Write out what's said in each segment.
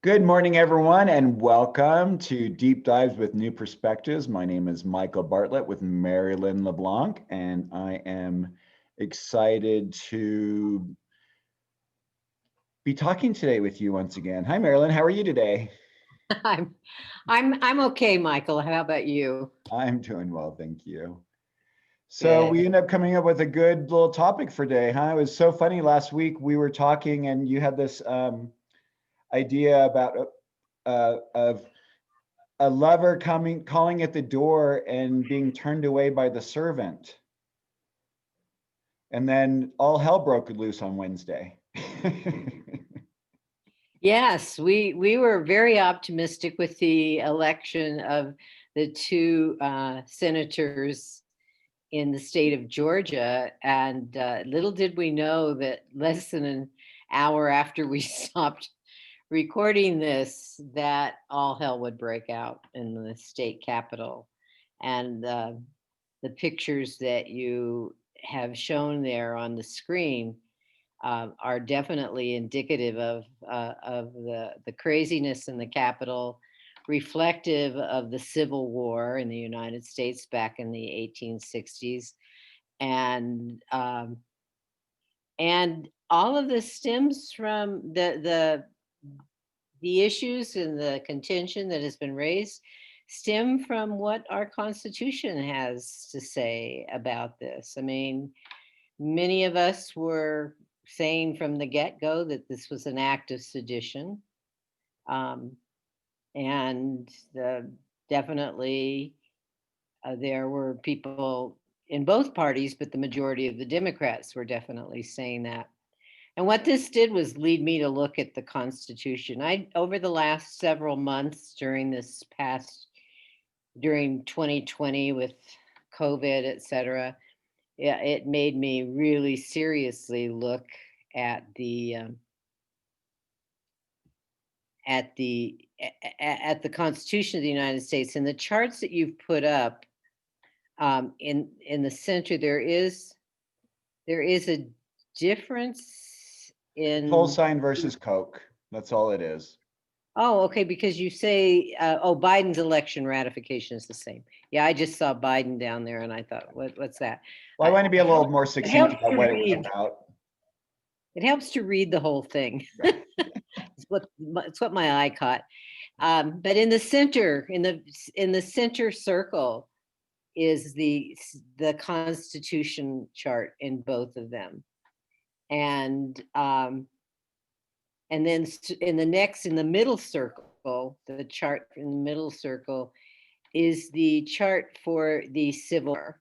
Good morning, everyone, and welcome to Deep Dives with New Perspectives. My name is Michael Bartlett with Merrylin, LeBlanc, and I am excited to be talking today with you once again. Hi, Merrylin. How are you today? I'm I'm okay, Michael. How about you? I'm doing well, thank you. So Good. we end up coming up with a good little topic for today, huh? It was so funny last week we were talking, and you had this idea about of a lover coming calling at the door and being turned away by the servant, and then all hell broke loose on Wednesday. Yes, we were very optimistic with the election of the two senators in the state of Georgia, and little did we know that less than an hour after we stopped recording this, that all hell would break out in the state capitol, and the pictures that you have shown there on the screen are definitely indicative of the craziness in the Capitol, reflective of the Civil War in the United States back in the 1860s, and and all of this stems from the issues and the contention that has been raised stem from what our Constitution has to say about this. I mean, many of us were saying from the get go that this was an act of sedition. Um, and definitely there were people in both parties, but the majority of the Democrats were definitely saying that. And what this did was lead me to look at the Constitution. Over the last several months during 2020 with COVID, et cetera, yeah, it made me really seriously look at at the at the Constitution of the United States, and the charts that you've put up in the center. There is a difference Toll in. sign versus Coke. That's all it is. Oh, okay, because you say, Biden's election ratification is the same. Yeah, I just saw Biden down there, and I thought, what's that? Well, I want to be a little more It succinct helps about to what it was read. about. It helps to read the whole thing. It's what my eye caught. But in the center, in the center circle, is the Constitution chart in both of them, and then in the middle circle, the chart in the middle circle is the chart for the Civil War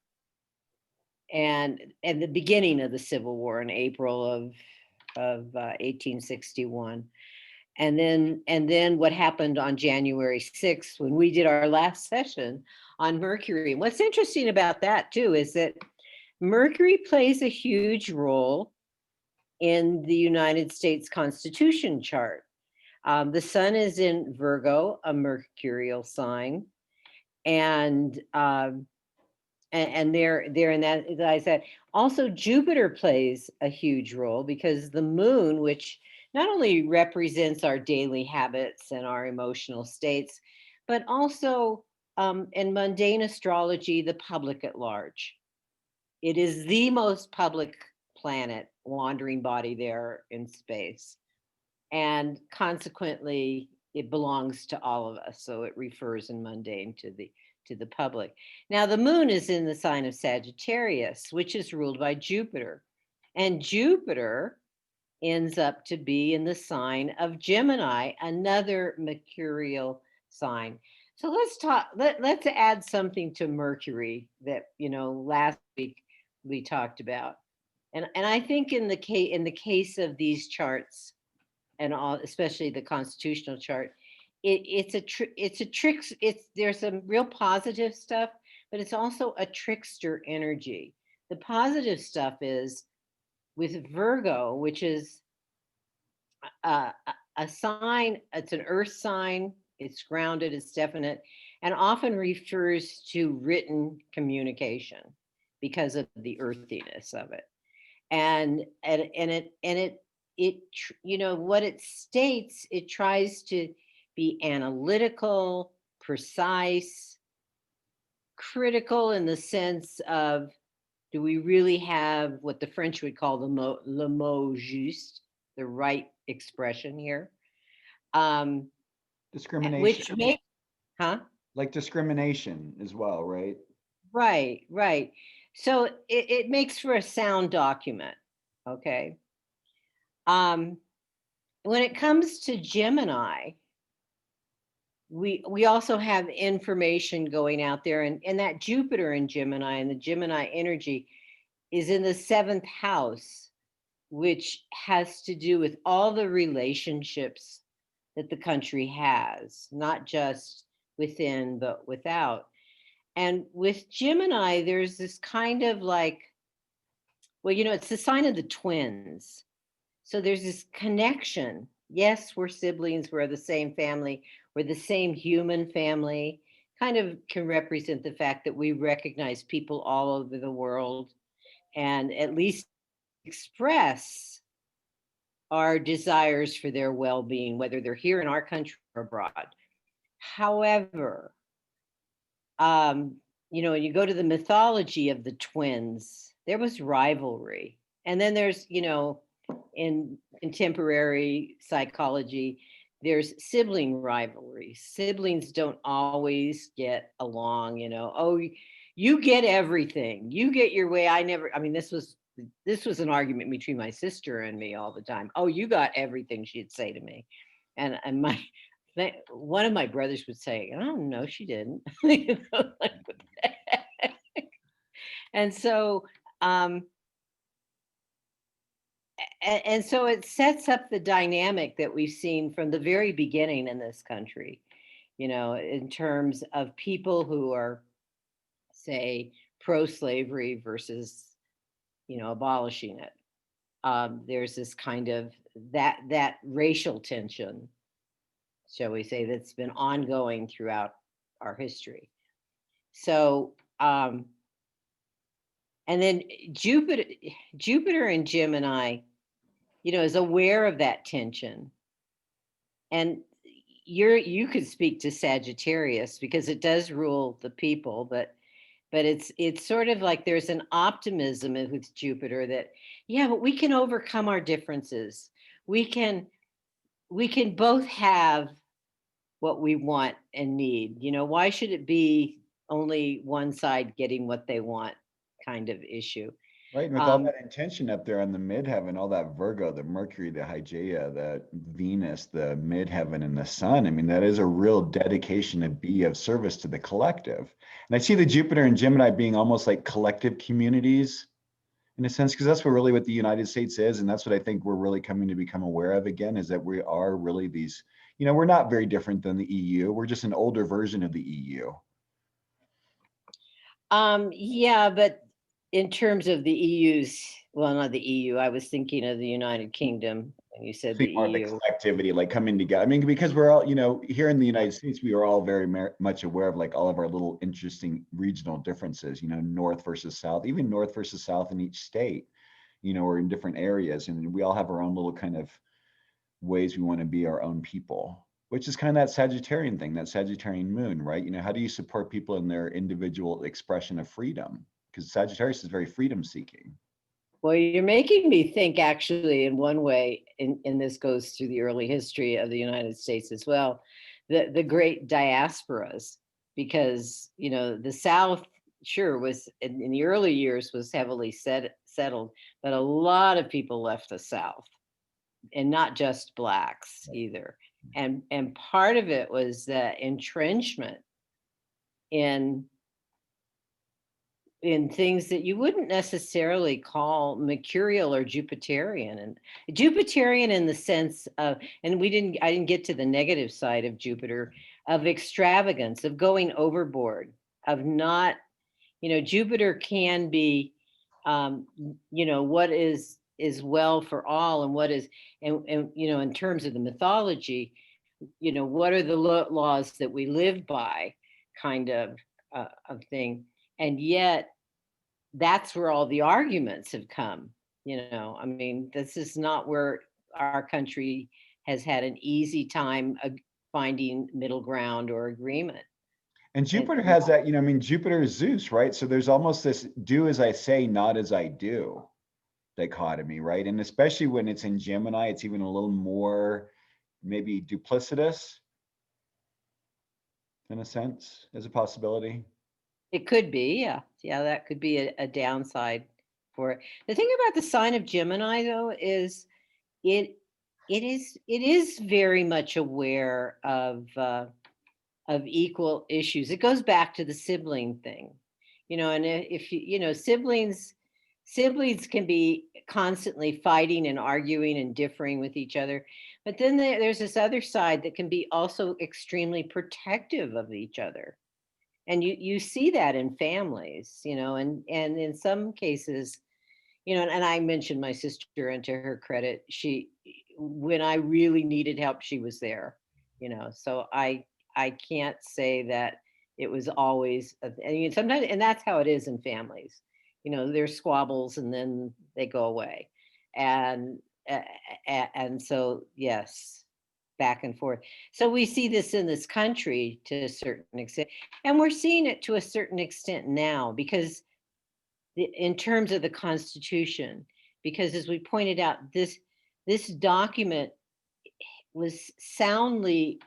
and the beginning of the Civil War in April of 1861. And then what happened on January 6th when we did our last session on Mercury. And what's interesting about that too is that Mercury plays a huge role in the United States Constitution chart. The sun is in Virgo, a mercurial sign, and they're in that, as I said. Also, Jupiter plays a huge role because the moon, which not only represents our daily habits and our emotional states, but also in mundane astrology, the public at large. It is the most public planet, wandering body there in space. And consequently, it belongs to all of us. So it refers in mundane to the public. Now, the moon is in the sign of Sagittarius, which is ruled by Jupiter. And Jupiter ends up to be in the sign of Gemini, another mercurial sign. So let's add something to Mercury that, last week we talked about. And I think in the case of these charts, and all, especially the constitutional chart, it's a trick. There's some real positive stuff, but it's also a trickster energy. The positive stuff is with Virgo, which is a sign. It's an earth sign. It's grounded. It's definite, and often refers to written communication because of the earthiness of it. And it what it states, it tries to be analytical, precise, critical in the sense of, do we really have what the French would call le mot juste, the right expression here? Um, which Discrimination, make, huh? like discrimination as well, right? Right, right. So it makes for a sound document. Okay. Um, when it comes to Gemini, we also have information going out there, and that Jupiter in Gemini and the Gemini energy is in the seventh house, which has to do with all the relationships that the country has, not just within, but without. And with Gemini, there's this kind of like, well, it's the sign of the twins. So there's this connection. Yes, we're siblings, we're the same family, we're the same human family. Kind of can represent the fact that we recognize people all over the world and at least express our desires for their well being, whether they're here in our country or abroad. However, um, when you go to the mythology of the twins, there was rivalry. And then there's, in contemporary psychology, there's sibling rivalry. Siblings don't always get along, oh, you get everything. You get your way. I mean, this was an argument between my sister and me all the time. Oh, you got everything, she'd say to me. And my one of my brothers would say, "Oh no, she didn't." Like, what the heck? And so, um, and so it sets up the dynamic that we've seen from the very beginning in this country. In terms of people who are, say, pro-slavery versus, abolishing it. There's this kind of that racial tension, shall we say, that's been ongoing throughout our history. So, and then Jupiter in Gemini, is aware of that tension. And you could speak to Sagittarius because it does rule the people, but it's sort of like there's an optimism with Jupiter that, yeah, but we can overcome our differences. We can both have what we want and need. Why should it be only one side getting what they want kind of issue? Right, and with all that intention up there on the midheaven, all that Virgo, the Mercury, the Hygeia, the Venus, the midheaven, and the Sun. I mean, that is a real dedication to be of service to the collective. And I see the Jupiter and Gemini being almost like collective communities in a sense, because that's what the United States is, and that's what I think we're really coming to become aware of again, is that we are really these. We're not very different than the EU. We're just an older version of the EU. Yeah, but in terms of the EU's, well, not the EU, I was thinking of the United Kingdom, and you said the More of the EU. collectivity, like coming together. I mean, because we're all, here in the United States, we are all very much aware of like all of our little interesting regional differences, north versus south, even north versus south in each state, or in different areas. And we all have our own little kind of ways we want to be our own people, which is kind of that Sagittarian thing, that Sagittarian moon, right? How do you support people in their individual expression of freedom? Because Sagittarius is very freedom seeking. Well, you're making me think actually in one way, and this goes through the early history of the United States as well, the great diasporas, because, the South sure was in the early years was heavily settled, but a lot of people left the South, and not just blacks either. And part of it was the entrenchment in things that you wouldn't necessarily call mercurial or Jupiterian. And Jupiterian in the sense of, and I didn't get to the negative side of Jupiter, of extravagance, of going overboard, of not, Jupiter can be, what is well for all, and what is, and in terms of the mythology, what are the laws that we live by, kind of thing. And yet that's where all the arguments have come. I mean, this is not where our country has had an easy time finding middle ground or agreement. And And Jupiter has that, I mean, Jupiter is Zeus, right? So there's almost this do as I say, not as I do dichotomy, right? And especially when it's in Gemini, it's even a little more maybe duplicitous in a sense, as a possibility. it could be, yeah, that could be a downside for it. The thing about the sign of Gemini, though, is it it is very much aware of equal issues. It goes back to the sibling thing, and if siblings can be constantly fighting and arguing and differing with each other, but then there's this other side that can be also extremely protective of each other, and you see that in families, and in some cases, and I mentioned my sister, and to her credit, she when I really needed help, she was there, so I can't say that it was always I mean, sometimes, and that's how it is in families. There's squabbles and then they go away. And and so yes, back and forth. So we see this in this country to a certain extent, and we're seeing it to a certain extent now because in terms of the Constitution, because as we pointed out, this document was soundly,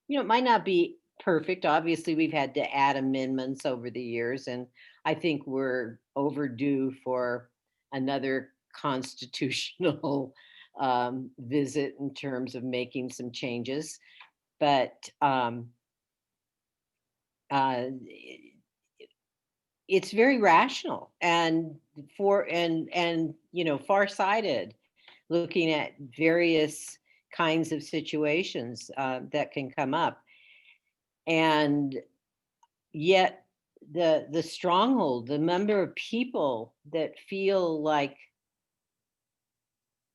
it might not be perfect. Obviously, we've had to add amendments over the years, and I think we're overdue for another constitutional visit in terms of making some changes. But uh, it's very rational and farsighted, looking at various kinds of situations that can come up. And yet the stronghold, the number of people that feel like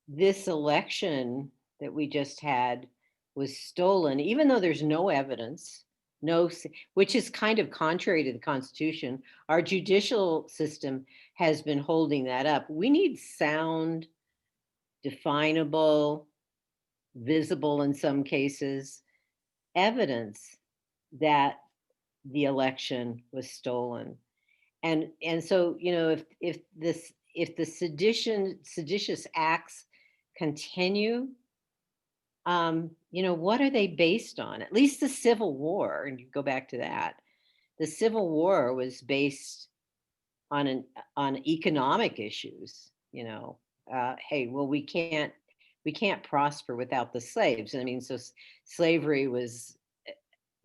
this election that we just had was stolen, even though there's no evidence, which is kind of contrary to the Constitution. Our judicial system has been holding that up. We need sound, definable, visible in some cases, evidence that the election was stolen. And so, if the seditious acts continue, what are they based on? At least the Civil War, and you go back to that. The Civil War was based on economic issues. Hey, well, we can't prosper without the slaves. I mean, so slavery was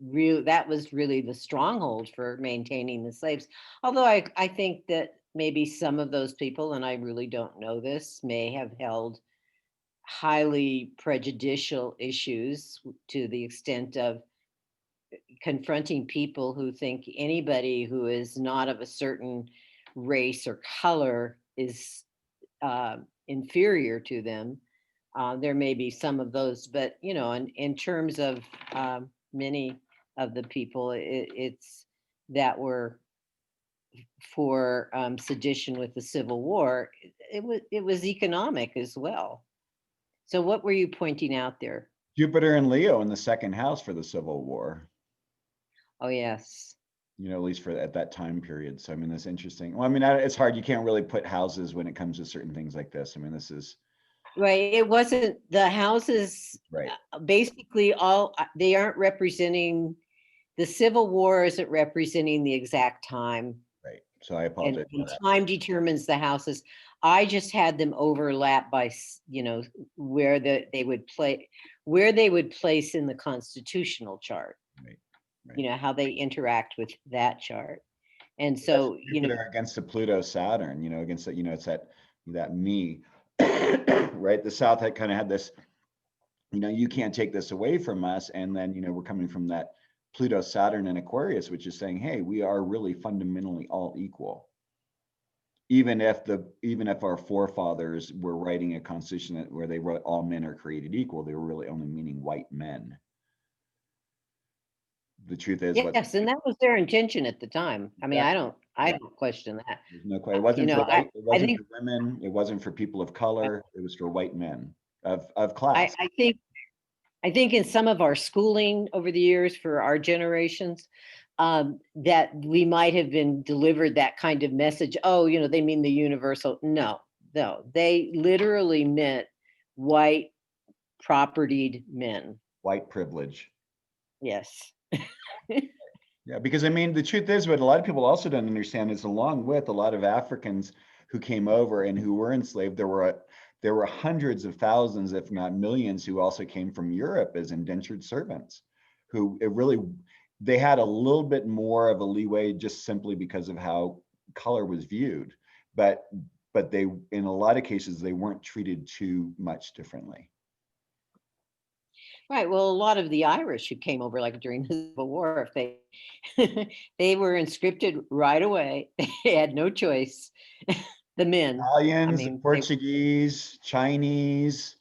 that was really the stronghold for maintaining the slaves. Although I think that maybe some of those people, and I really don't know this, may have held highly prejudicial issues to the extent of confronting people who think anybody who is not of a certain race or color is inferior to them. There may be some of those, but in terms of many of the people, it's that were for sedition with the Civil War. It was economic as well. So what were you pointing out there? Jupiter and Leo in the second house for the Civil War. Oh yes. At least for at that time period. So I mean, that's interesting. Well, I mean, it's hard. You can't really put houses when it comes to certain things like this. I mean, this is right. It wasn't the houses. right. Basically, they aren't representing the Civil War. Isn't representing the exact time. Right. So I apologize. And time determines the houses. I just had them overlap by where they would place in the constitutional chart. Right. Right. How they interact with that chart. And so Jupiter against the Pluto Saturn, against that, it's that me, right? The South had kind of had this, you can't take this away from us. And then, we're coming from that Pluto Saturn and Aquarius, which is saying, hey, we are really fundamentally all equal. Even if our forefathers were writing a constitution where they wrote all men are created equal, they were really only meaning white men. The truth is, yes, and that was their intention at the time. I mean, I don't question that. There's no question. It wasn't for women. It wasn't for people of color. It was for white men. of class. I think in some of our schooling over the years for our generations, that we might have been delivered that kind of message. Oh, they mean the universal. No, no, they literally meant white propertied men. White privilege. Yes. Yeah, because I mean, the truth is, what a lot of people also don't understand is, along with a lot of Africans who came over and who were enslaved, there were hundreds of thousands, if not millions, who also came from Europe as indentured servants, who they had a little bit more of a leeway just simply because of how color was viewed, but they, in a lot of cases, they weren't treated too much differently. Right. Well, a lot of the Irish who came over, like during the Civil War, if they were conscripted right away. They had no choice. The men. I Italians, the mean, Portuguese, Chinese.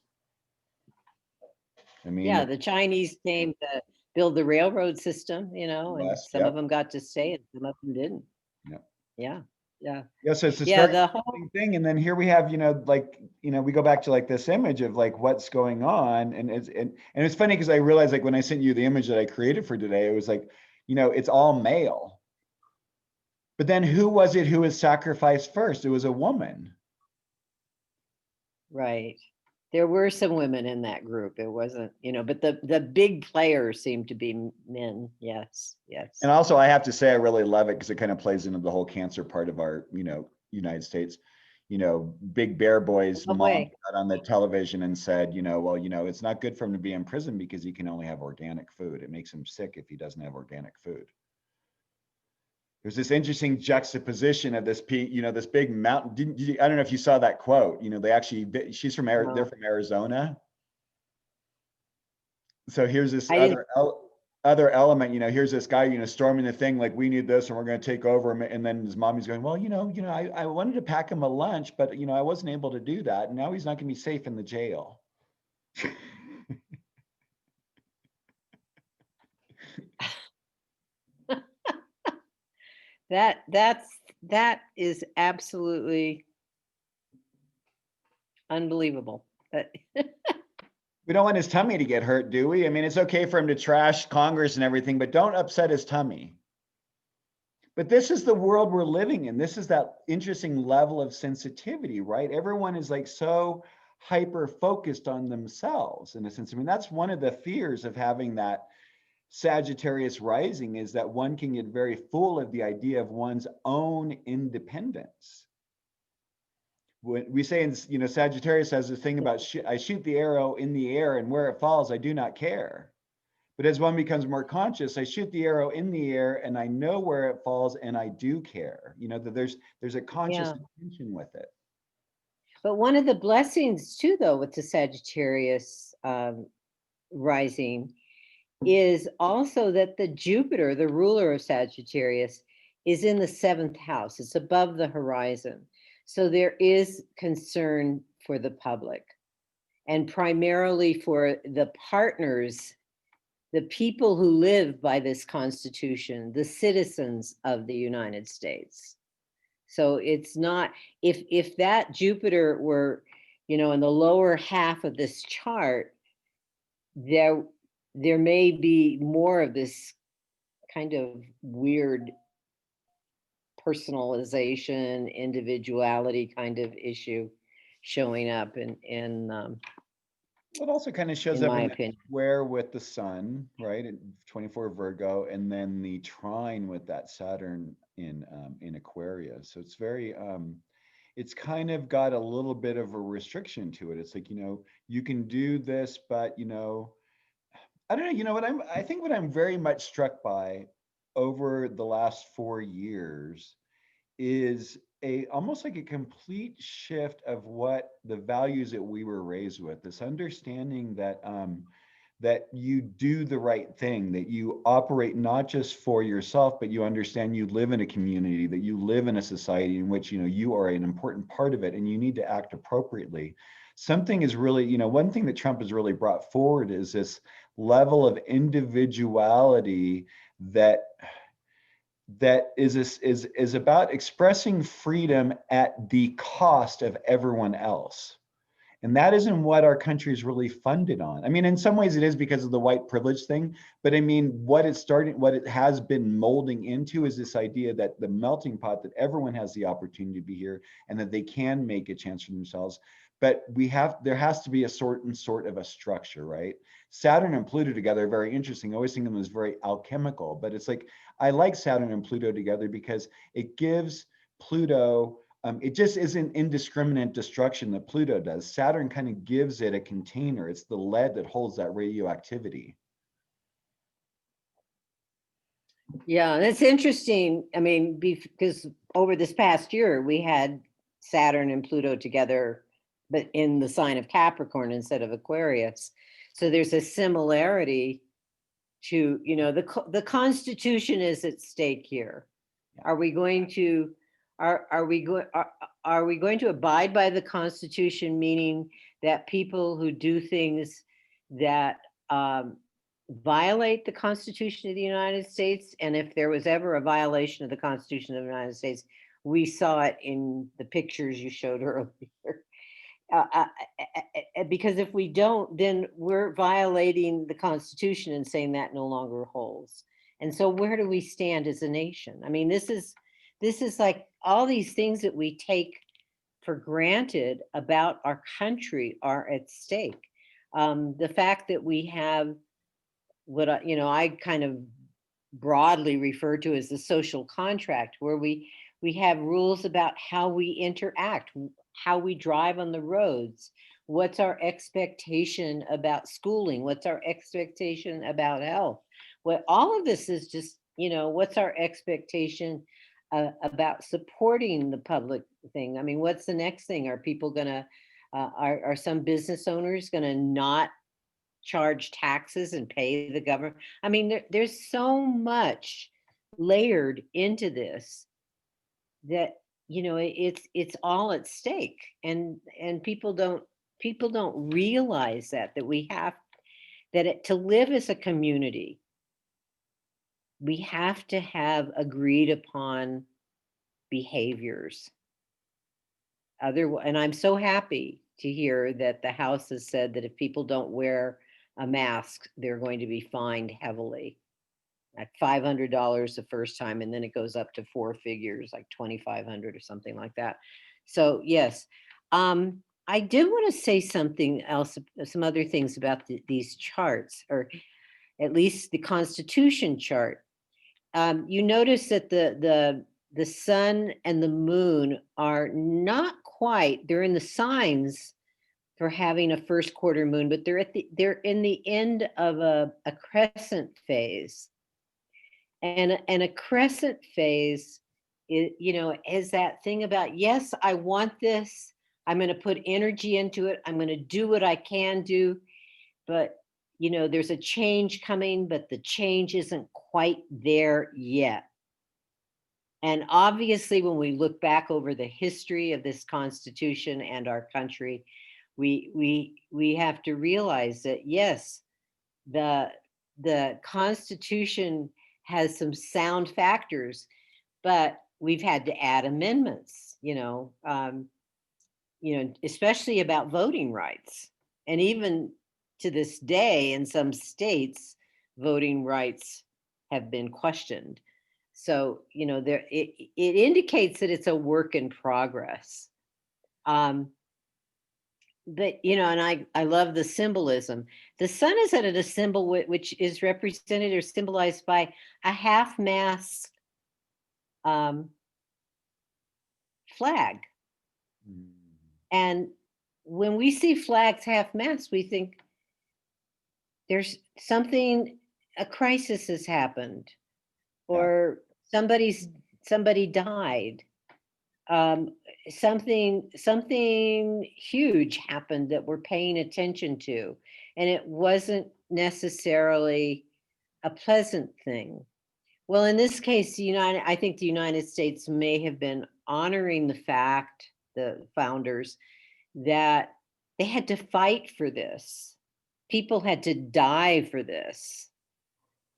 I mean, yeah, the Chinese came to build the railroad system, and West, some of yep. them got to stay and some of them didn't. Yep. Yeah. Yeah. Yeah, so it's this Yeah. very The whole interesting thing. And then here we have, we go back to like this image of like what's going on. And it's funny because I realized, like, when I sent you the image that I created for today, it was like, it's all male. But then who was it who was sacrificed first? It was a woman. right. There were some women in that group. It wasn't, but the big players seemed to be men. Yes. Yes. And also, I have to say, I really love it because it kind of plays into the whole cancer part of our, United States. Big Bear Boy's No mom way. got on the television and said, well, it's not good for him to be in prison because he can only have organic food. It makes him sick if he doesn't have organic food. There's this interesting juxtaposition of this, this big mountain. I don't know if you saw that quote. She's from they're No, from Arizona. So here's this I didn't. other element. Here's this guy, storming the thing like, we need this and we're going to take over. And then his mommy's going, well, I wanted to pack him a lunch, but I wasn't able to do that. And now he's not going to be safe in the jail. That is absolutely unbelievable. We don't want his tummy to get hurt, do we? I mean, it's okay for him to trash Congress and everything, but don't upset his tummy. But this is the world we're living in. This is that interesting level of sensitivity, right? Everyone is like so hyper focused on themselves in a sense. I mean, that's one of the fears of having that Sagittarius rising, is that one can get very full of the idea of one's own independence. When we say, Sagittarius has this thing about I shoot the arrow in the air and where it falls, I do not care. But as one becomes more conscious, I shoot the arrow in the air and I know where it falls and I do care. That there's a conscious intention with it. But one of the blessings too, though, with the Sagittarius rising is also that the Jupiter, the ruler of Sagittarius, is in the 7th house. It's above the horizon. So there is concern for the public, and primarily for the partners, the people who live by this Constitution, the citizens of the United States. So it's not, if that Jupiter were, in the lower half of this chart, there may be more of this kind of weird personalization, individuality kind of issue showing up in It also kind of shows up my in opinion. square with the sun, right? At 24 Virgo, and then the trine with that Saturn in Aquarius. So it's very it's kind of got a little bit of a restriction to it. It's like, you can do this, but I don't know, I think what I'm very much struck by over the last 4 years is almost like a complete shift of what the values that we were raised with. This understanding that that you do the right thing, that you operate not just for yourself, but you understand you live in a community, that you live in a society in which you are an important part of it, and you need to act appropriately. Something is really, one thing that Trump has really brought forward is this level of individuality that is about expressing freedom at the cost of everyone else. And that isn't what our country is really funded on. I mean, in some ways it is because of the white privilege thing, but I mean, what it has been molding into is this idea that the melting pot, that everyone has the opportunity to be here and that they can make a chance for themselves. But there has to be a certain sort of a structure, right? Saturn and Pluto together are very interesting. I always think of them as very alchemical, but it's like, I like Saturn and Pluto together because it gives Pluto, it just isn't indiscriminate destruction that Pluto does. Saturn kind of gives it a container. It's the lead that holds that radioactivity. Yeah, that's interesting. I mean, because over this past year, we had Saturn and Pluto together, but in the sign of Capricorn instead of Aquarius. So there's a similarity to, the Constitution is at stake here. Are we going to are we going to abide by the Constitution, meaning that people who do things that violate the Constitution of the United States, and if there was ever a violation of the Constitution of the United States, we saw it in the pictures you showed earlier. Because if we don't, then we're violating the Constitution and saying that no longer holds. And so where do we stand as a nation? I mean, this is like all these things that we take for granted about our country are at stake. The fact that we have what I kind of broadly refer to as the social contract, where we have rules about how we interact, how we drive on the roads, what's our expectation about schooling, what's our expectation about health. What all of this is just, what's our expectation about supporting the public thing. I mean, what's the next thing? Are people gonna are some business owners gonna not charge taxes and pay the government? I mean, there's so much layered into this that it's all at stake, and people don't realize that we have to live as a community, we have to have agreed upon behaviors. And I'm so happy to hear that the House has said that if people don't wear a mask, they're going to be fined heavily, like $500 the first time, and then it goes up to four figures, like 2,500 or something like that. So yes, I did want to say something else, some other things about these charts, or at least the Constitution chart. You notice that the sun and the moon are not quite, they're in the signs for having a first quarter moon, but they're in the end of a crescent phase. And a crescent phase is that thing about, yes, I want this, I'm going to put energy into it, I'm going to do what I can do, but there's a change coming, but the change isn't quite there yet. And obviously, when we look back over the history of this Constitution and our country, we have to realize that yes, the Constitution has some sound factors, but we've had to add amendments, especially about voting rights. And even to this day, in some states, voting rights have been questioned. So, it indicates that it's a work in progress. But, and I love the symbolism. The sun is at a symbol which is represented or symbolized by a half-mast flag. Mm. And when we see flags half-mast, we think there's something, a crisis has happened, or somebody died. Something huge happened that we're paying attention to, and it wasn't necessarily a pleasant thing. Well, in this case, I think the United States may have been honoring the fact, the founders, that they had to fight for this. People had to die for this.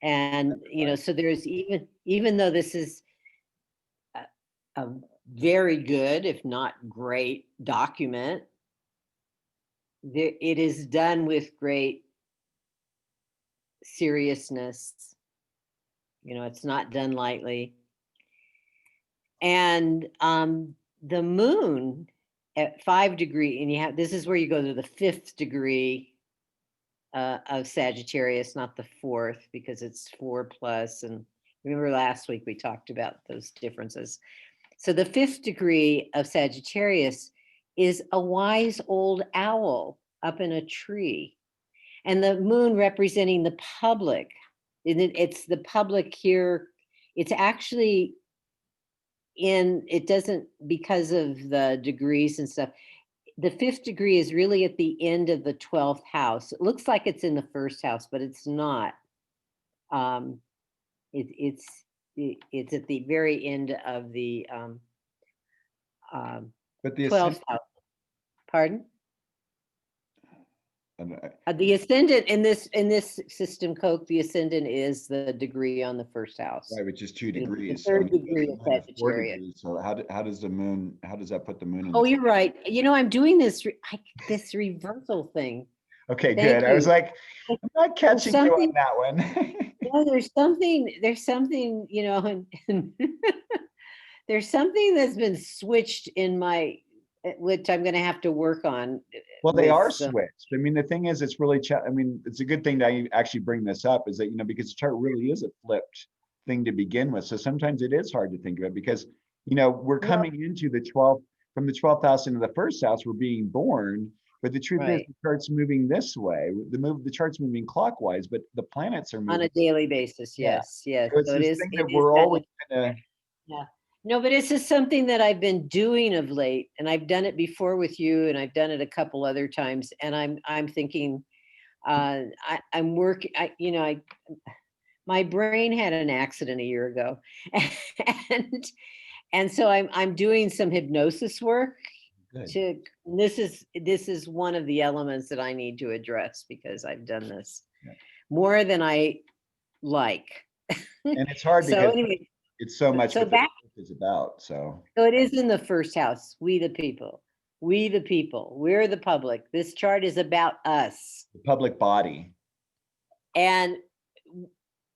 And, so there's even though this is a very good, if not great, document, it is done with great seriousness. It's not done lightly. And the moon at 5 degree, and this is where you go to the 5th degree of Sagittarius, not the 4th, because it's 4 plus. And remember last week we talked about those differences. So the 5th degree of Sagittarius is a wise old owl up in a tree, and the moon representing the public. It's the public here. It's actually it doesn't, because of the degrees and stuff, the 5th degree is really at the end of the 12th house. It looks like it's in the 1st house, but it's not. It's at the very end of the But the 12th house. Pardon? And The ascendant in this system, Coke, the ascendant is the degree on the 1st house. right, which is 2 It's the degrees. 3rd So degree of minus 4 Sagittarius. degrees. So how does the moon? How does that put the moon in? Oh, you're right. I'm doing this reversal thing. Okay, Thank good. I was you. like, I'm not catching you on that one. No, there's something, and there's something that's been switched in my, which I'm going to have to work on. Well, they are some- switched. I mean, the thing is, it's really, I mean, it's a good thing that I actually bring this up, is that, because the chart really is a flipped thing to begin with. So sometimes it is hard to think of it because, we're coming into the 12th, from the 12th house into the 1st house, we're being born. But the truth is, Right. the chart's moving this way. The chart's moving clockwise, but the planets are moving on a daily basis. Yeah. Yes, yes. So it's So it this is. thing It that is we're that always gonna. Yeah. No, but it's just something that I've been doing of late, and I've done it before with you, and I've done it a couple other times, and I'm thinking, I'm working. My brain had an accident a year ago, and so I'm doing some hypnosis work. Good. This is one of the elements that I need to address, because I've done this more than I like. And it's hard So because anyway, it's so much so what back- it's about. So it is in the 1st house. We the people. We the people. We're the public. This chart is about us. the public body. And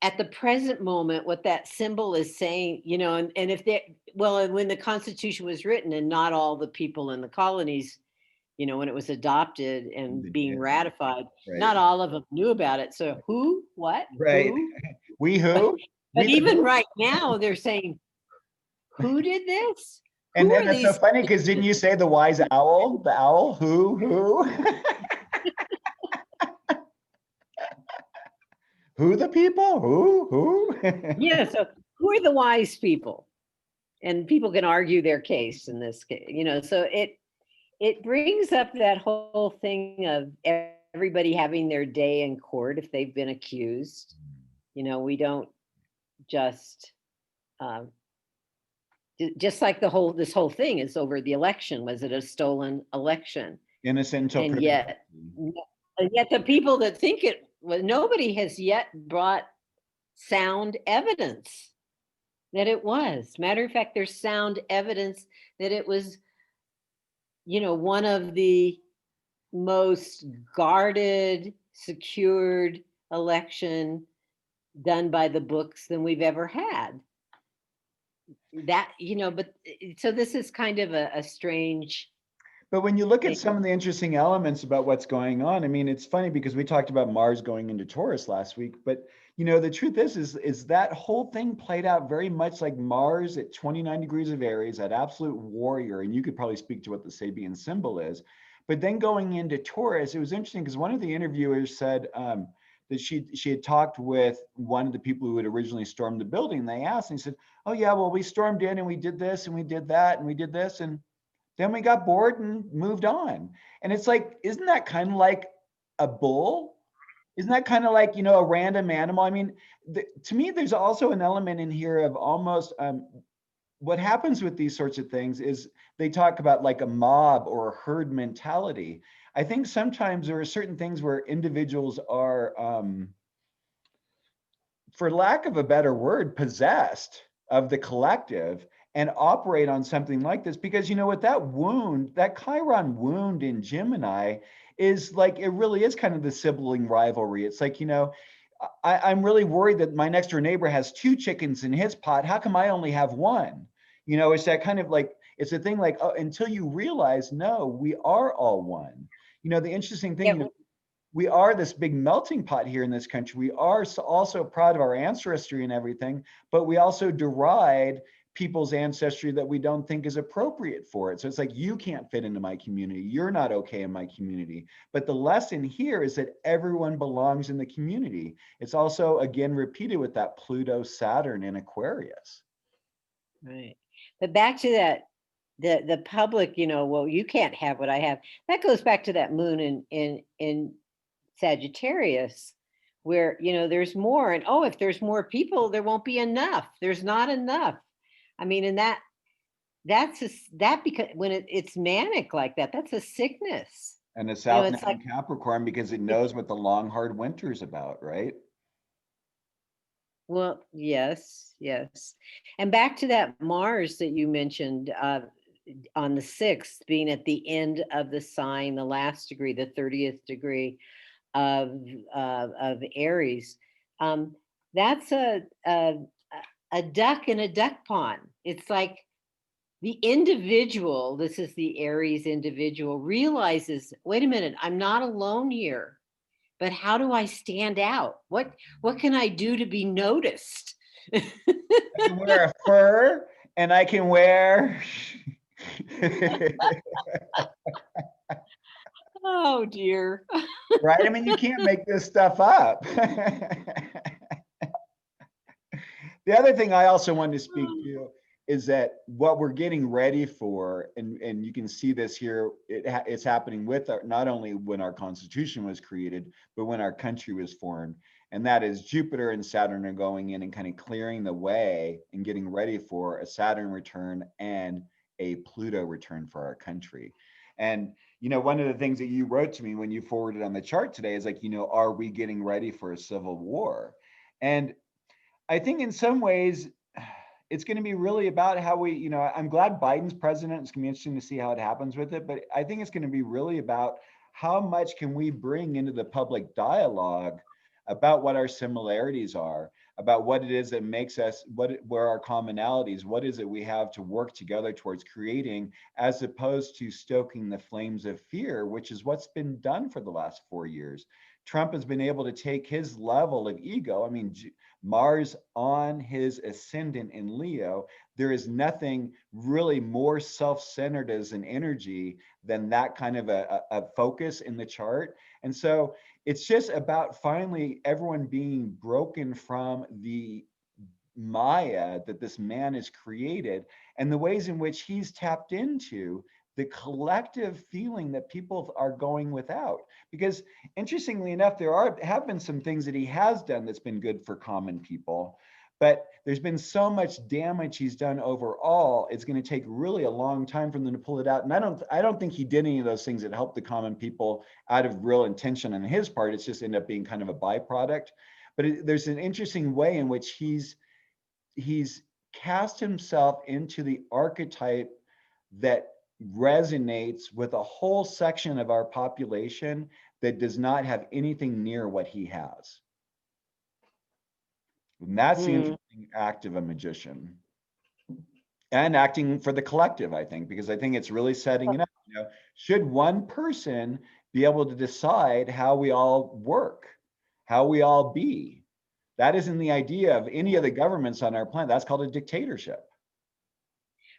at the present moment, what that symbol is saying, and if when the Constitution was written, and not all the people in the colonies, when it was adopted and being ratified, Right. not all of them knew about it. So who, what, Right. who? We who? But We even who? right now, they're saying, who did this? And Who are that's so these funny because didn't you say the wise owl? The owl? Who? Who the people? Who? Yeah, so who are the wise people? And people can argue their case in this case, so it brings up that whole thing of everybody having their day in court if they've been accused. We don't just like this whole thing is over the election. Was it a stolen election? Innocent until And proven yet the people that think it was, nobody has yet brought sound evidence that it was. Matter of fact, there's sound evidence that it was, one of the most guarded, secured election done by the books than we've ever had. That, but so this is kind of a strange. But when you look at some of the interesting elements about what's going on, I mean, it's funny because we talked about Mars going into Taurus last week, but the truth is that whole thing played out very much like Mars at 29 degrees of Aries, that absolute warrior. And you could probably speak to what the Sabian symbol is. But then going into Taurus, it was interesting because one of the interviewers said that she had talked with one of the people who had originally stormed the building. They asked, and he said, "Oh yeah, well, we stormed in and we did this and we did that and we did this, and then we got bored and moved on." And it's like, isn't that kind of like a bull? Isn't that kind of like, a random animal? I mean, to me, there's also an element in here of almost what happens with these sorts of things is they talk about like a mob or a herd mentality. I think sometimes there are certain things where individuals are, for lack of a better word, possessed of the collective and operate on something like this. Because with that wound, that Chiron wound in Gemini, is like, it really is kind of the sibling rivalry. It's like, I'm really worried that my next door neighbor has 2 chickens in his pot. How come I only have one? It's that kind of like, it's a thing like, oh, until you realize, no, we are all one. The interesting thing, Yeah, we are this big melting pot here in this country. We are also proud of our ancestry and everything, but we also deride people's ancestry that we don't think is appropriate for it. So it's like, you can't fit into my community. You're not okay in my community. But the lesson here is that everyone belongs in the community. It's also, again, repeated with that Pluto, Saturn in Aquarius. right. But back to that, the public, well, you can't have what I have. That goes back to that moon in Sagittarius, where there's more, and if there's more people, there won't be enough. There's not enough. I mean, and that because when it's manic like that, that's a sickness. And the South It's Node like in Capricorn, because it knows what the long, hard winter is about, right? well, yes, yes. And back to that Mars that you mentioned on the 6th, being at the end of the sign, the last degree, the 30th degree of Aries. That's a duck in a duck pond. It's like the individual, this is the Aries individual, realizes, wait a minute, I'm not alone here. But how do I stand out? What can I do to be noticed? I can wear a fur and I can wear Oh dear. right? I mean, you can't make this stuff up. The other thing I also wanted to speak to is that what we're getting ready for, and you can see this here, it's happening with not only when our Constitution was created, but when our country was formed. And that is Jupiter and Saturn are going in and kind of clearing the way and getting ready for a Saturn return and a Pluto return for our country. And one of the things that you wrote to me when you forwarded on the chart today is like, are we getting ready for a civil war? And I think in some ways, it's going to be really about how we, I'm glad Biden's president. It's going to be interesting to see how it happens with it. But I think it's going to be really about how much can we bring into the public dialogue about what our similarities are, about what it is that makes us, where our commonalities, what is it we have to work together towards creating, as opposed to stoking the flames of fear, which is what's been done for the last 4 years. Trump has been able to take his level of ego. I mean, Mars on his ascendant in Leo, there is nothing really more self-centered as an energy than that kind of a focus in the chart. And so it's just about finally everyone being broken from the Maya that this man has created and the ways in which he's tapped into the collective feeling that people are going without. Because interestingly enough, have been some things that he has done that's been good for common people, but there's been so much damage he's done overall. It's going to take really a long time for them to pull it out. And I don't think he did any of those things that helped the common people out of real intention on his part. It's just ended up being kind of a byproduct. But there's an interesting way in which he's cast himself into the archetype that resonates with a whole section of our population that does not have anything near what he has. And that's the interesting act of a magician. And acting for the collective, I think, because I think it's really setting it up. Should one person be able to decide how we all work, how we all be? That isn't the idea of any of the governments on our planet. That's called a dictatorship.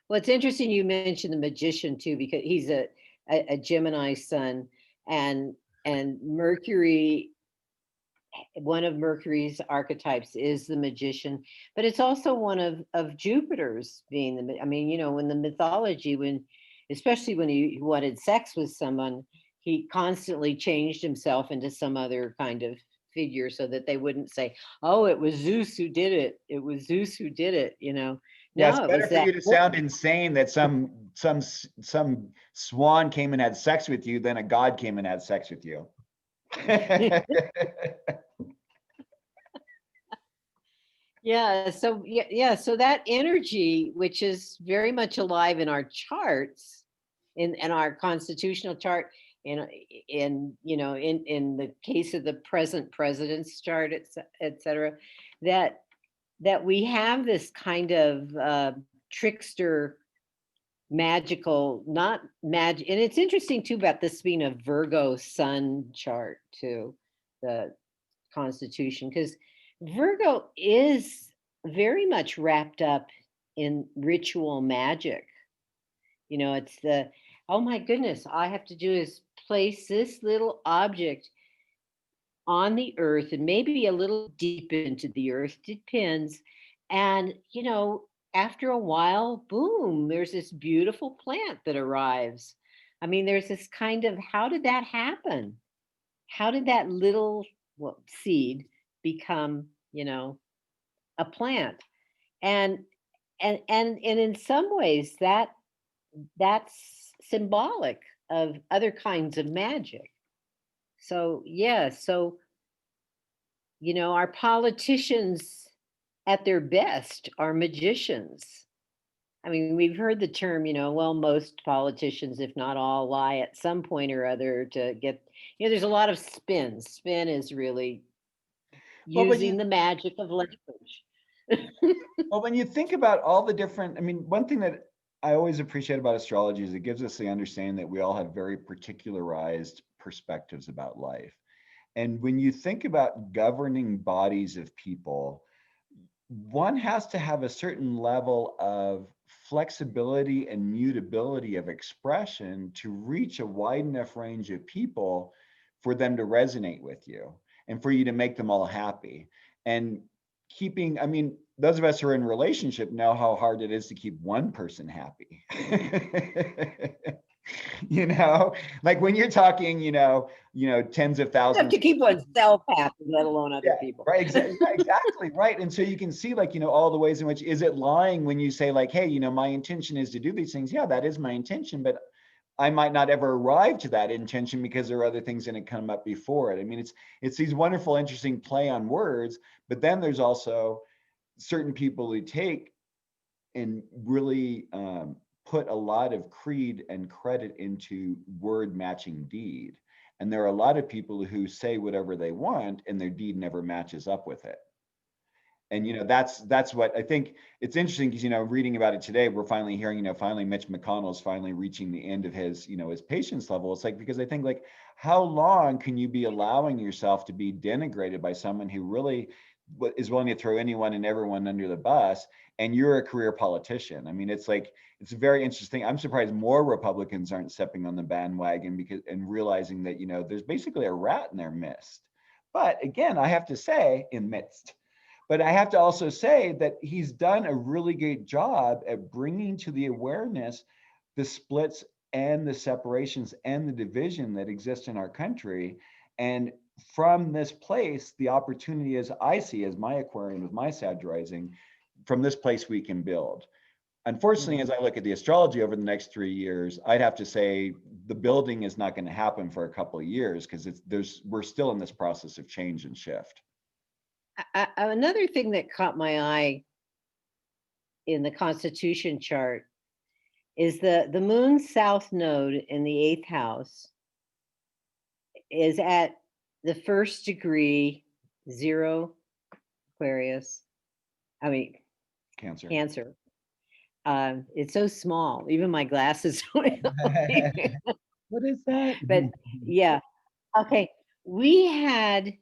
Well, it's interesting you mentioned the magician too, because he's a Gemini sun, and Mercury, one of Mercury's archetypes is the magician, but it's also one of Jupiter's being the. I mean, when the mythology, especially when he wanted sex with someone, he constantly changed himself into some other kind of figure so that they wouldn't say, "Oh, it was Zeus who did it. It was Zeus who did it." Yeah, it's No, it better was for that. you to sound insane that some swan came and had sex with you than a god came and had sex with you. Yeah. So that energy, which is very much alive in our charts, in our constitutional chart, in the case of the present president's chart, et cetera, that we have this kind of trickster magical, not magic. And it's interesting too about this being a Virgo sun chart too, the Constitution, because Virgo is very much wrapped up in ritual magic. It's oh my goodness, all I have to do is place this little object on the earth and maybe a little deep into the earth, depends. And, after a while, boom, there's this beautiful plant that arrives. I mean, there's this kind of, how did that happen? How did that little seed become, a plant? And and in some ways that's symbolic of other kinds of magic. So yeah, so our politicians at their best are magicians. I mean, we've heard the term, well, most politicians, if not all, lie at some point or other to get, there's a lot of spin. Spin is really Well, but using the magic of language. well, when you think about all the different, I mean, one thing that I always appreciate about astrology is it gives us the understanding that we all have very particularized perspectives about life. And when you think about governing bodies of people, one has to have a certain level of flexibility and mutability of expression to reach a wide enough range of people for them to resonate with you and for you to make them all happy. And keeping, I mean, those of us who are in relationship know how hard it is to keep one person happy. Like when you're talking, tens of You thousands have to keep oneself happy, let alone other people. right, exactly right. And so you can see, like, all the ways in which, is it lying when you say, like, hey, my intention is to do these things? Yeah, that is my intention, but I might not ever arrive to that intention because there are other things that come up before it. I mean, it's these wonderful, interesting play on words, but then there's also certain people who take and really put a lot of creed and credit into word matching deed. And there are a lot of people who say whatever they want and their deed never matches up with it. And that's what I think. It's interesting because reading about it today, we're finally hearing finally Mitch McConnell's finally reaching the end of his his patience level. It's like, because I think, like, how long can you be allowing yourself to be denigrated by someone who really is willing to throw anyone and everyone under the bus, and you're a career politician? I mean, it's like, it's very interesting. I'm surprised more Republicans aren't stepping on the bandwagon and realizing that there's basically a rat in their midst. But again, I have to say, in midst. But I have to also say that he's done a really great job at bringing to the awareness the splits and the separations and the division that exist in our country. And from this place, the opportunity, as I see, as my Aquarian with my Sag rising, from this place we can build. Unfortunately, as I look at the astrology over the next 3 years, I'd have to say the building is not going to happen for a couple of years, because we're still in this process of change and shift. Another thing that caught my eye in the Constitution chart is the moon south node in the 8th house is at the 1st degree, 0 Aquarius. I mean, Cancer. It's so small. Even my glasses. What is that? But yeah. Okay. We had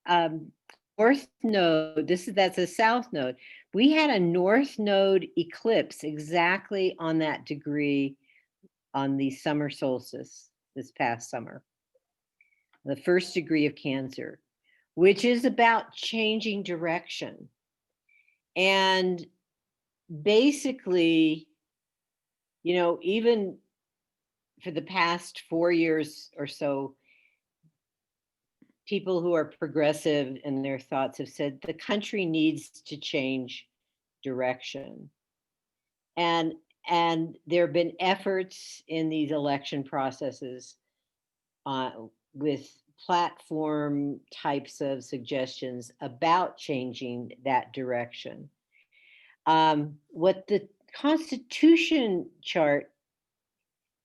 north node. That's a south node. We had a north node eclipse exactly on that degree on the summer solstice this past summer. The 1st degree of Cancer, which is about changing direction. And basically, even for the past 4 years or so, people who are progressive in their thoughts have said the country needs to change direction. And there have been efforts in these election processes with platform types of suggestions about changing that direction. What the Constitution chart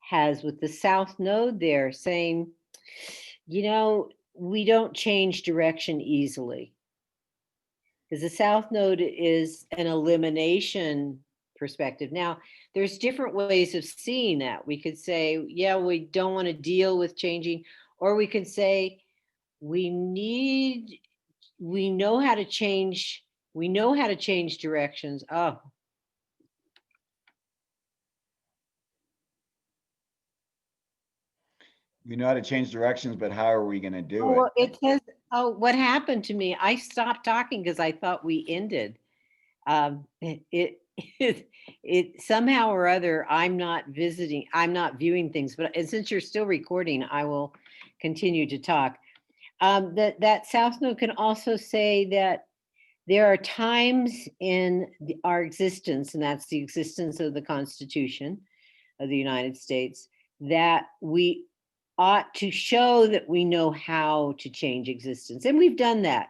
has with the south node there saying, we don't change direction easily, because the south node is an elimination perspective. Now, there's different ways of seeing that. We could say, yeah, we don't want to deal with changing, or we could say we need we know how to change directions. Oh, We know how to change directions, but how are we going to do it? well, it says, oh, what happened to me? I stopped talking because I thought we ended. It it somehow or other, I'm not viewing things, but since you're still recording, I will continue to talk. That south node can also say that there are times in our existence, and that's the existence of the Constitution of the United States, that we ought to show that we know how to change existence. And we've done that.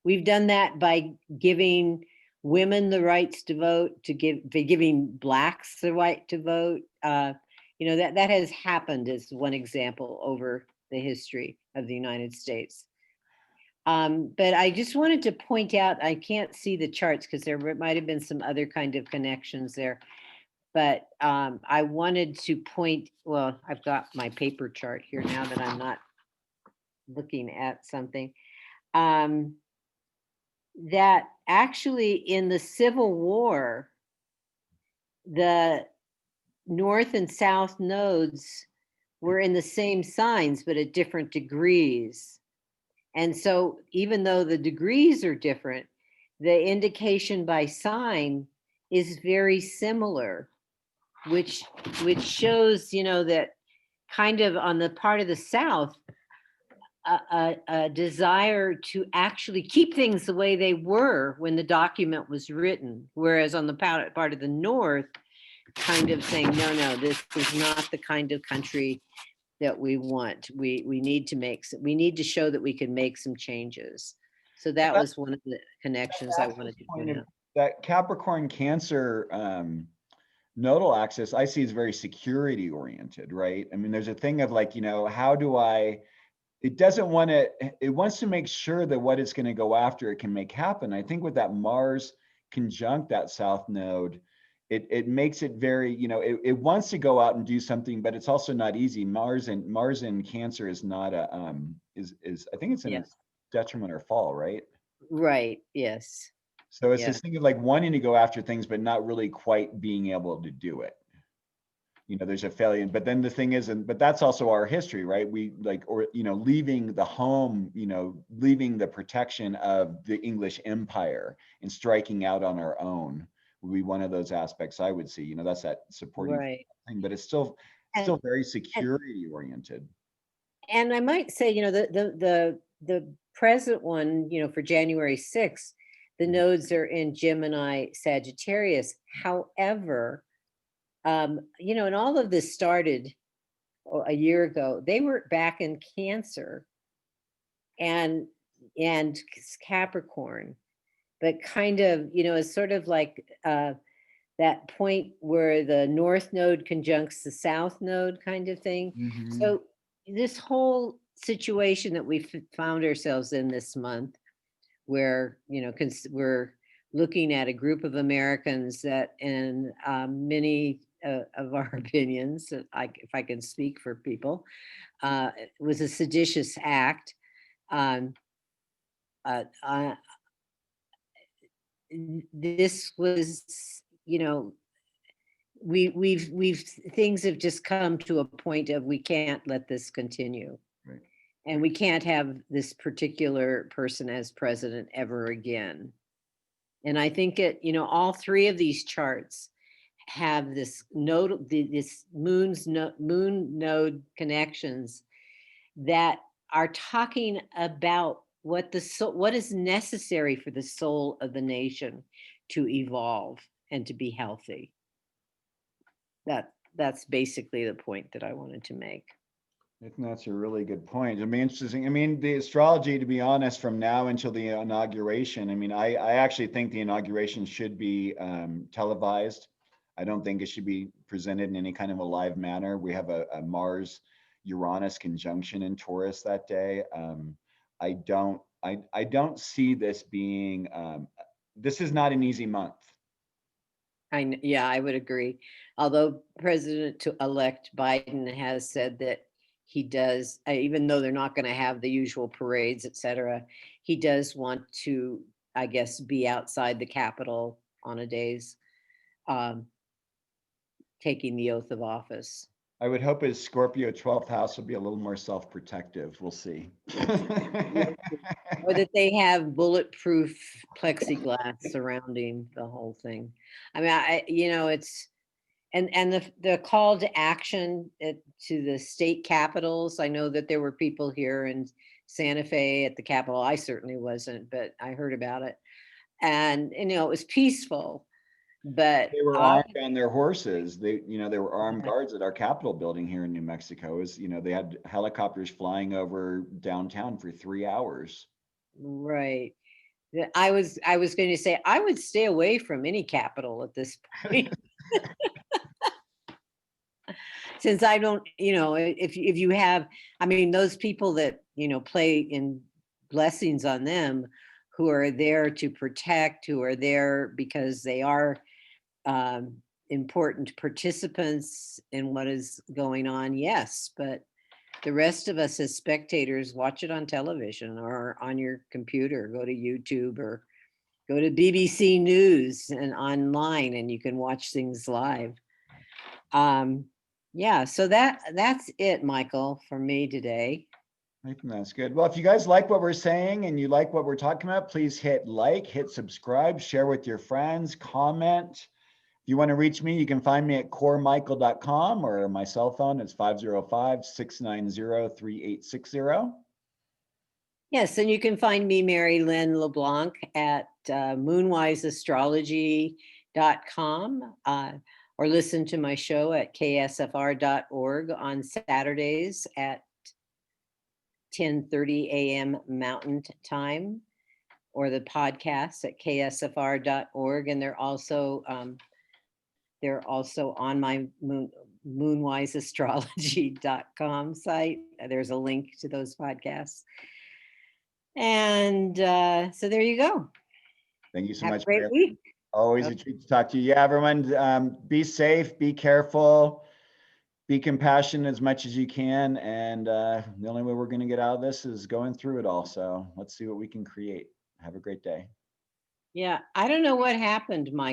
We've done that by giving women the rights to vote, by giving blacks the right to vote. That has happened as one example over the history of the United States. But I just wanted to point out, I can't see the charts because there might have been some other kind of connections there. But I wanted to point, well, I've got my paper chart here now that I'm not looking at something. That actually in the Civil War, the North and South nodes were in the same signs, but at different degrees. And so even though the degrees are different, the indication by sign is very similar, which shows, that kind of on the part of the South, a desire to actually keep things the way they were when the document was written, whereas on the part of the North, kind of saying, no, this is not the kind of country that we want. We need to show that we can make some changes. So that was one of the connections I wanted to point out. That Capricorn Cancer nodal axis, I see is very security oriented, right? I mean, there's a thing of like, how do it wants to make sure that what it's going to go after it can make happen. I think with that Mars conjunct that south node, it makes it very, it wants to go out and do something, but it's also not easy. Mars in Cancer is not a I think it's in its detriment or fall, right? Right. Yes. So it's this thing of like wanting to go after things, but not really quite being able to do it. There's a failure, but then the thing is, but that's also our history, right? We leaving the home, leaving the protection of the English Empire and striking out on our own would be one of those aspects I would see. That's that supporting thing, but it's still very security oriented. And I might say, the present one, for January 6th, the nodes are in Gemini, Sagittarius. However, and all of this started a year ago. They were back in Cancer and Capricorn, but kind of, it's sort of like that point where the North node conjuncts the South node kind of thing. Mm-hmm. So this whole situation that we found ourselves in this month, where, we're looking at a group of Americans that in many of our opinions, if I can speak for people, was a seditious act. This was, we've things have just come to a point of we can't let this continue. Right. And we can't have this particular person as president ever again. And I think all three of these charts have this node, this moon node connections that are talking about what is necessary for the soul of the nation to evolve and to be healthy. That's basically the point that I wanted to make. I think that's a really good point. It'd be interesting. I mean, the astrology, to be honest, from now until the inauguration, I mean, I actually think the inauguration should be televised. I don't think it should be presented in any kind of a live manner. We have a Mars Uranus conjunction in Taurus that day. I don't see this being. This is not an easy month. Yeah, I would agree. Although President-elect Biden has said that he does, even though they're not going to have the usual parades, et cetera, he does want to, I guess, be outside the Capitol on a days, um, taking the oath of office. I would hope his Scorpio 12th house will be a little more self-protective. We'll see. Or that they have bulletproof plexiglass surrounding the whole thing. I mean, it's, and the call to action to the state capitals. I know that there were people here in Santa Fe at the Capitol. I certainly wasn't, but I heard about it. And it was peaceful, but They were armed on their horses. There were armed guards at our Capitol building here in New Mexico. They had helicopters flying over downtown for 3 hours. right. I was going to say I would stay away from any capital at this point. Since I don't, if you have, I mean, those people that, play in blessings on them, who are there to protect, who are there because they are important participants in what is going on, yes, but the rest of us as spectators watch it on television or on your computer, go to YouTube or go to BBC News and online, and you can watch things live. Yeah, so that's it, Michael, for me today. I think that's good. Well, if you guys like what we're saying and you like what we're talking about, please hit like, hit subscribe, share with your friends, comment. If you want to reach me, you can find me at coremichael.com, or my cell phone is 505-690-3860. Yes, and you can find me, Merrylin LeBlanc, at moonwiseastrology.com, or listen to my show at ksfr.org on Saturdays at 10:30 a.m. Mountain Time, or the podcast at ksfr.org. And they're also on my moonwiseastrology.com site. There's a link to those podcasts. And so there you go. Thank you so Have much. a great week. Always a treat to talk to you. Yeah, everyone, be safe, be careful, be compassionate as much as you can. And the only way we're going to get out of this is going through it all. So let's see what we can create. Have a great day. Yeah, I don't know what happened, Mike.